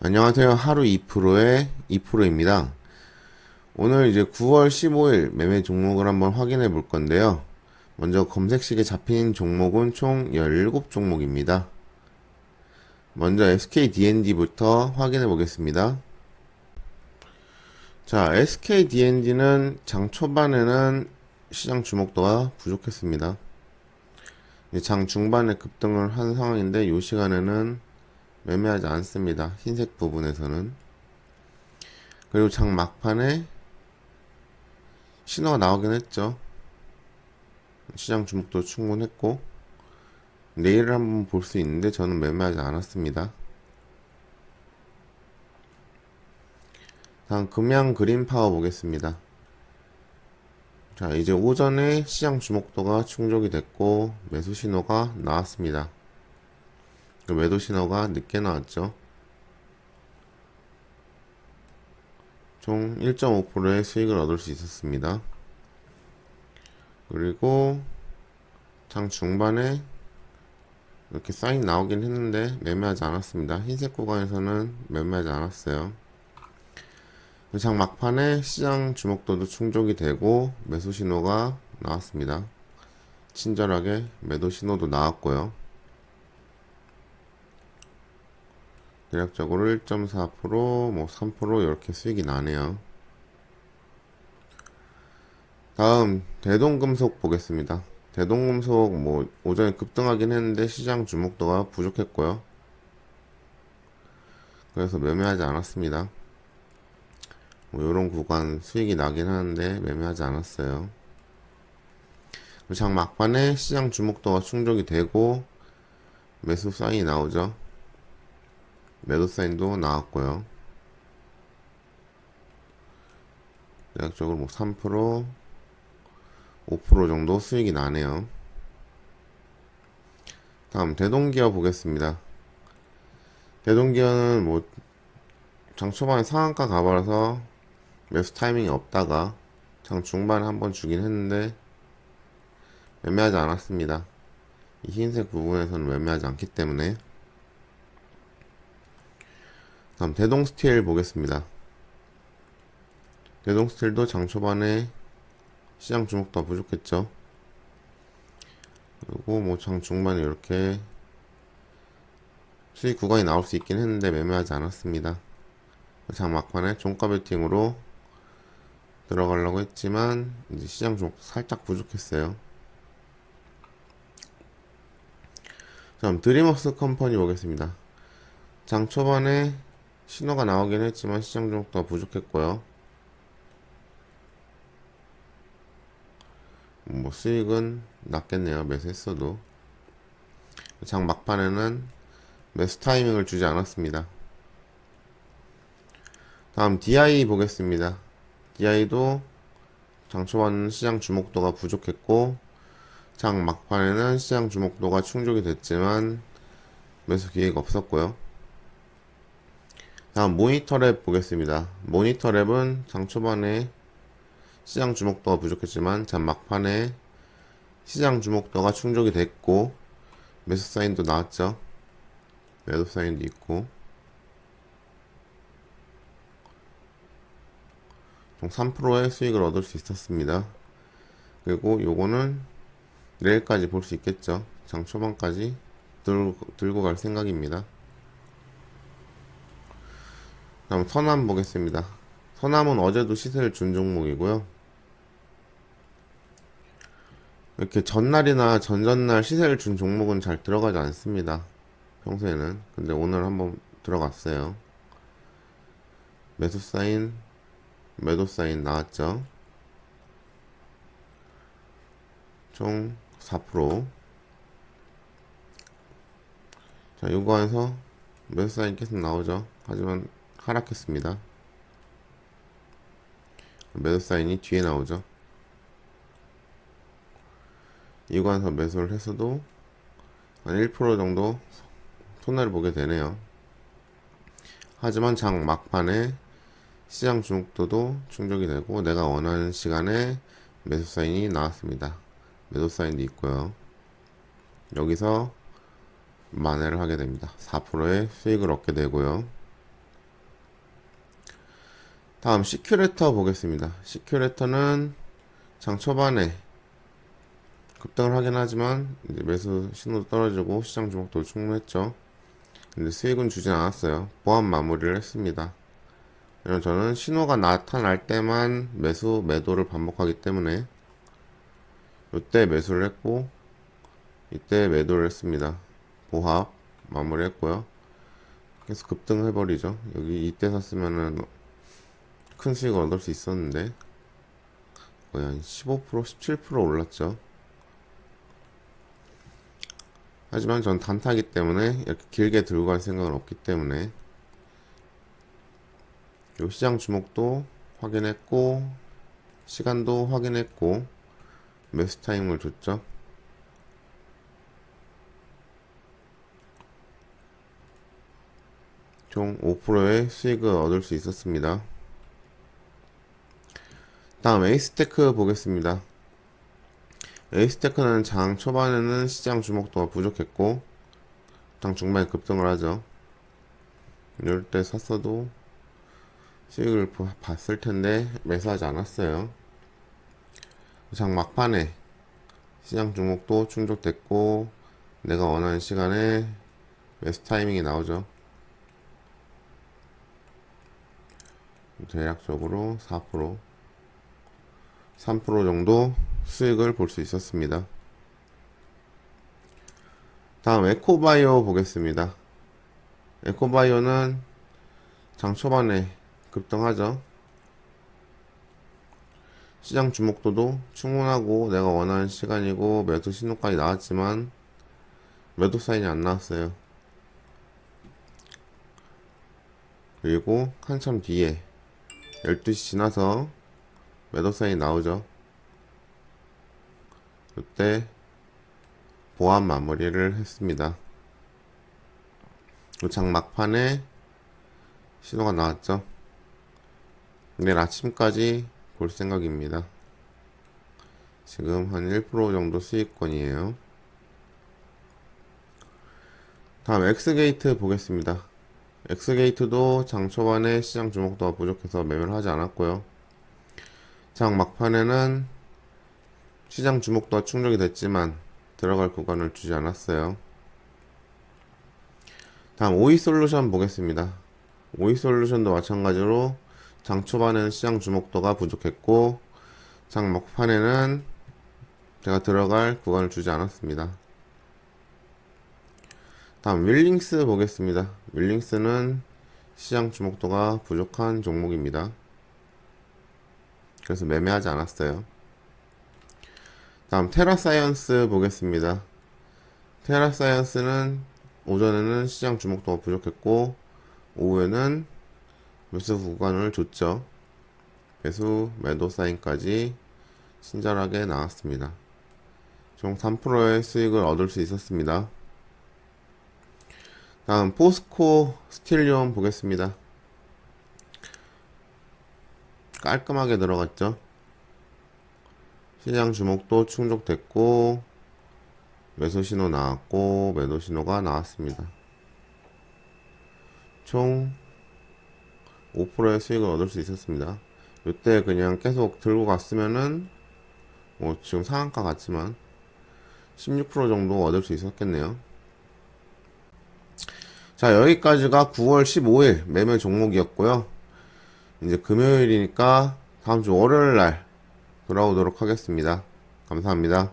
안녕하세요. 하루 2%의 2%입니다. 오늘 이제 9월 15일 매매 종목을 한번 확인해 볼 건데요. 먼저 검색식에 잡힌 종목은 총 17종목입니다. 먼저 SKDND부터 확인해 보겠습니다. 자, SKDND는 장 초반에는 시장 주목도가 부족했습니다. 장 중반에 급등을 한 상황인데 이 시간에는 매매하지 않습니다. 흰색 부분에서는. 그리고 장 막판에 신호가 나오긴 했죠. 시장 주목도 충분했고 내일을 한번 볼 수 있는데 저는 매매하지 않았습니다. 다음 금양 그린파워 보겠습니다. 자, 이제 오전에 시장 주목도가 충족이 됐고 매수 신호가 나왔습니다. 매도 신호가 늦게 나왔죠. 총 1.5%의 수익을 얻을 수 있었습니다. 그리고 장 중반에 이렇게 사인 나오긴 했는데 매매하지 않았습니다. 흰색 구간에서는 매매하지 않았어요. 장 막판에 시장 주목도도 충족이 되고 매수 신호가 나왔습니다. 친절하게 매도 신호도 나왔고요. 대략적으로 1.4%, 뭐 3% 이렇게 수익이 나네요. 다음 대동금속 보겠습니다. 대동금속 뭐 오전에 급등하긴 했는데 시장 주목도가 부족했고요. 그래서 매매하지 않았습니다. 뭐 이런 구간 수익이 나긴 하는데 매매하지 않았어요. 장 막판에 시장 주목도가 충족이 되고 매수 사인이 나오죠. 매도 사인도 나왔고요. 대략적으로 뭐 3%, 5% 정도 수익이 나네요. 다음 대동기어 보겠습니다. 대동기어는 뭐 장 초반에 상한가 가버려서 매수 타이밍이 없다가 장 중반에 한번 주긴 했는데 매매하지 않았습니다. 이 흰색 부분에서는 매매하지 않기 때문에. 다음 대동스틸 보겠습니다. 대동스틸도 장 초반에 시장 주목도가 부족했죠. 그리고 뭐 장 중반에 이렇게 수익 구간이 나올 수 있긴 했는데 매매하지 않았습니다. 장 막판에 종가 베팅으로 들어가려고 했지만 이제 시장 주목도 살짝 부족했어요. 다음 드림웍스 컴퍼니 보겠습니다. 장 초반에 신호가 나오긴 했지만 시장 주목도가 부족했고요. 뭐 수익은 낮겠네요. 매수했어도. 장 막판에는 매수 타이밍을 주지 않았습니다. 다음 DI 보겠습니다. DI도 장 초반 시장 주목도가 부족했고 장 막판에는 시장 주목도가 충족이 됐지만 매수 기회가 없었고요. 다음 모니터랩 보겠습니다. 모니터랩은 장 초반에 시장 주목도가 부족했지만 장 막판에 시장 주목도가 충족이 됐고 매수 사인도 나왔죠. 매도 사인도 있고 총 3%의 수익을 얻을 수 있었습니다. 그리고 요거는 내일까지 볼 수 있겠죠. 장 초반까지 들고 갈 생각입니다. 다음 서남 보겠습니다. 서남은 어제도 시세를 준 종목이고요. 이렇게 전날이나 전전날 시세를 준 종목은 잘 들어가지 않습니다. 평소에는. 근데 오늘 한번 들어갔어요. 매수 사인, 매도 사인 나왔죠. 총 4%. 자, 요거 안에서 매수 사인 계속 나오죠. 하지만 하락했습니다. 매도 사인이 뒤에 나오죠. 이거 안에서 매수를 했어도 한 1% 정도 손해를 보게 되네요. 하지만 장 막판에 시장 주목도도 충족이 되고 내가 원하는 시간에 매수 사인이 나왔습니다. 매도 사인도 있고요. 여기서 만회를 하게 됩니다. 4%의 수익을 얻게 되고요. 다음 시큐레터 보겠습니다. 시큐레터는 장 초반에 급등을 하긴 하지만 이제 매수 신호도 떨어지고 시장 주목도 충분했죠. 근데 수익은 주진 않았어요. 보합 마무리를 했습니다. 왜냐면 저는 신호가 나타날 때만 매도를 반복하기 때문에 이때 매수를 했고 이때 매도를 했습니다. 보합 마무리 했고요. 계속 급등해버리죠. 여기 이때 샀으면은 큰 수익을 얻을 수 있었는데 거의 한 15%, 17% 올랐죠. 하지만 전 단타기 때문에 이렇게 길게 들고 갈 생각은 없기 때문에 요 시장 주목도 확인했고 시간도 확인했고 매수 타임을 줬죠. 총 5%의 수익을 얻을 수 있었습니다. 다음 에이스테크 보겠습니다. 에이스테크는 장 초반에는 시장 주목도가 부족했고 장 중반에 급등을 하죠. 이럴 때 샀어도 수익을 봤을 텐데 매수하지 않았어요. 장 막판에 시장 주목도 충족됐고 내가 원하는 시간에 매수 타이밍이 나오죠. 대략적으로 4%, 3% 정도 수익을 볼 수 있었습니다. 다음 에코바이오 보겠습니다. 에코바이오는 장 초반에 급등하죠. 시장 주목도도 충분하고 내가 원하는 시간이고 매도 신호까지 나왔지만 매도 사인이 안 나왔어요. 그리고 한참 뒤에 12시 지나서 매도 사인이 나오죠. 그때 보합 마무리를 했습니다. 장 막판에 신호가 나왔죠. 내일 아침까지 볼 생각입니다. 지금 한 1% 정도 수익권이에요. 다음 엑스게이트 보겠습니다. 엑스게이트도 장 초반에 시장 주목도가 부족해서 매매를 하지 않았고요. 장 막판에는 시장 주목도가 충족이 됐지만 들어갈 구간을 주지 않았어요. 다음 오이솔루션 보겠습니다. 오이솔루션도 마찬가지로 장 초반에는 시장 주목도가 부족했고 장 막판에는 제가 들어갈 구간을 주지 않았습니다. 다음 윌링스 보겠습니다. 윌링스는 시장 주목도가 부족한 종목입니다. 그래서 매매하지 않았어요. 다음 테라사이언스 보겠습니다. 테라사이언스는 오전에는 시장 주목도가 부족했고 오후에는 매수 구간을 줬죠. 매수 매도 사인까지 친절하게 나왔습니다. 총 3%의 수익을 얻을 수 있었습니다. 다음 포스코 스틸리온 보겠습니다. 깔끔하게 들어갔죠. 시장 주목도 충족됐고 매수 신호 나왔고 매도 신호가 나왔습니다. 총 5%의 수익을 얻을 수 있었습니다. 이때 그냥 계속 들고 갔으면은 뭐 지금 상한가 같지만 16% 정도 얻을 수 있었겠네요. 자, 여기까지가 9월 15일 매매 종목이었고요. 이제 금요일이니까 다음 주 월요일 날 돌아오도록 하겠습니다. 감사합니다.